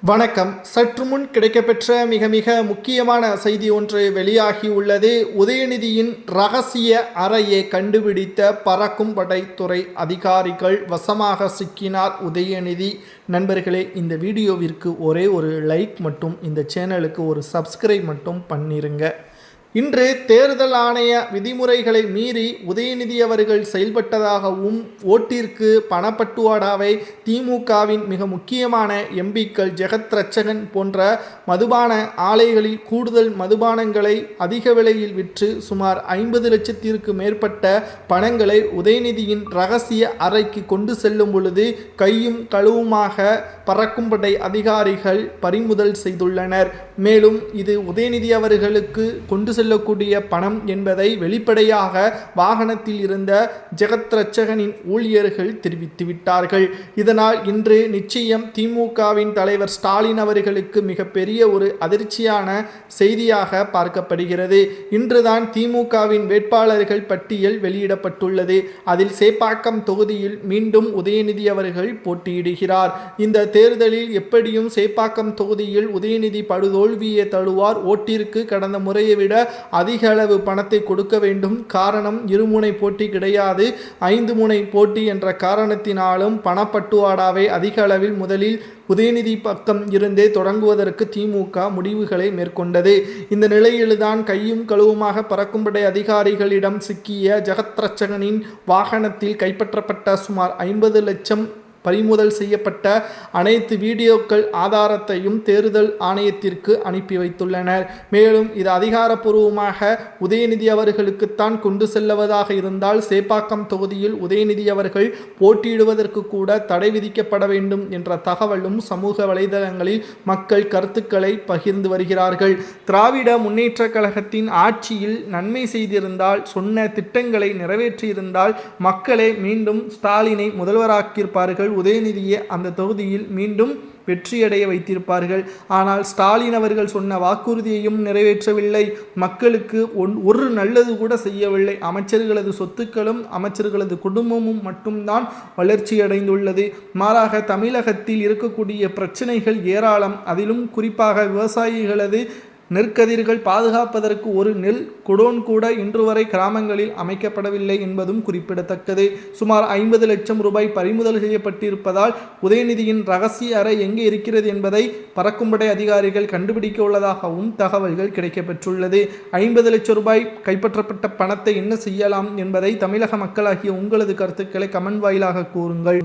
வணக்கம். சற்று முன் கிடைக்கப்பெற்ற மிக முக்கியமான செய்தி ஒன்று வெளியாகியுள்ளது. உதயநிதியின் ரகசிய அறையை கண்டுபிடித்த பறக்கும் படைத்துறை அதிகாரிகள் வசமாக சிக்கினார் உதயநிதி. நண்பர்களே, இந்த வீடியோவிற்கு ஒரே ஒரு லைக் மற்றும் இந்த சேனலுக்கு ஒரு சப்ஸ்கிரைப் மட்டும் பண்ணிருங்க. இன்று தேர்தல் ஆணைய விதிமுறைகளை மீறி உதயநிதி அவர்கள் செயல்பட்டதாகவும் ஓட்டிற்கு பணப்பட்டுவாடாவை திமுகவின் மிக முக்கியமான எம்பிக்கள் ஜெகத் ரட்சகன் போன்ற மதுபான ஆலைகளில் கூடுதல் மதுபானங்களை அதிக விலையில் விற்று சுமார் 50 லட்சத்திற்கு மேற்பட்ட பணங்களை உதயநிதியின் ரகசிய அறைக்கு கொண்டு செல்லும் பொழுது கையும் களுவுமாக பறக்கும்படை அதிகாரிகள் பறிமுதல் செய்துள்ளனர். மேலும் இது உதயநிதி அவர்களுக்கு கொண்டு செல்லக்கூடிய பணம் என்பதை வெளிப்படையாக வாகனத்தில் இருந்த ஜெகத் ரட்சகனின் ஊழியர்கள் தெரிவித்துவிட்டார்கள். இதனால் இன்று நிச்சயம் திமுகவின் தலைவர் ஸ்டாலின் அவர்களுக்கு மிகப்பெரிய ஒரு அதிர்ச்சியான செய்தியாக பார்க்கப்படுகிறது. இன்றுதான் திமுகவின் வேட்பாளர்கள் பட்டியல் வெளியிடப்பட்டுள்ளது. அதில் சேப்பாக்கம் தொகுதியில் மீண்டும் உதயநிதி அவர்கள் போட்டியிடுகிறார். இந்த தேர்தலில் எப்படியும் சேப்பாக்கம் தொகுதியில் உதயநிதி படுதோல்வியை தழுவார். ஓட்டிற்கு கடந்த முறையை விட அதிக அளவு பணத்தை கொடுக்க வேண்டும். காரணம், இருமுனை போட்டி கிடையாது, 5 முனை போட்டி என்ற காரணத்தினாலும் பணப்பட்டுவாடாவை அதிக அளவில் முதலில் உதயநிதி பக்கம் இருந்தே தொடங்குவதற்கு திமுக முடிவுகளை மேற்கொண்டது. இந்த நிலையில்தான் கையும் களுவுமாக பறக்கும்படை அதிகாரிகளிடம் சிக்கிய ஜெகத் ரட்சகனின் வாகனத்தில் கைப்பற்றப்பட்ட சுமார் 50 லட்சம் பறிமுதல் செய்யப்பட்ட அனைத்து வீடியோக்கள் ஆதாரத்தையும் தேர்தல் ஆணையத்திற்கு அனுப்பி வைத்துள்ளனர். மேலும் இது அதிகாரப்பூர்வமாக உதயநிதி அவர்களுக்குத்தான் கொண்டு செல்லுவதாக இருந்தால் சேப்பாக்கம் தொகுதியில் உதயநிதி அவர்கள் போட்டியிடுவதற்கு கூட தடை விதிக்கப்பட வேண்டும் என்ற தகவலும் சமூக வலைதளங்களில் மக்கள் கருத்துக்களை பகிர்ந்து வருகிறார்கள். திராவிட முன்னேற்ற கழகத்தின் ஆட்சியில் நன்மை செய்திருந்தால், சொன்ன திட்டங்களை நிறைவேற்றியிருந்தால் மக்களே மீண்டும் ஸ்டாலினை முதல்வராக்கியிருப்பார்கள். உதயநிதியை அந்த தொகுதியில் மீண்டும் வெற்றியடைய வைத்திருப்பார்கள். ஆனால் ஸ்டாலின் அவர்கள் சொன்ன வாக்குறுதியையும் நிறைவேற்றவில்லை. மக்களுக்கு ஒரு நல்லது கூட செய்யவில்லை. அமைச்சர்களது சொத்துக்களும் அமைச்சர்களது குடும்பமும் மட்டும்தான் வளர்ச்சியடைந்துள்ளது. மாறாக தமிழகத்தில் இருக்கக்கூடிய பிரச்சனைகள் ஏராளம். அதிலும் குறிப்பாக விவசாயிகளது நெற்கதிர்கள் பாதுகாப்பதற்கு ஒரு நெல் குடோன் கூட இன்று வரை கிராமங்களில் அமைக்கப்படவில்லை என்பதும் குறிப்பிடத்தக்கது. சுமார் 50 லட்சம் ரூபாய் பறிமுதல் செய்யப்பட்டிருப்பதால் உதயநிதியின் ரகசிய அறை எங்கே இருக்கிறது என்பதை பறக்கும்படை அதிகாரிகள் கண்டுபிடிக்க உள்ளதாகவும் தகவல்கள் கிடைக்கப்பெற்றுள்ளது. 50 லட்சம் ரூபாய் கைப்பற்றப்பட்ட பணத்தை என்ன செய்யலாம் என்பதை தமிழக மக்களாகிய உங்களது கருத்துக்களை கமெண்ட் வாயிலாக கூறுங்கள்.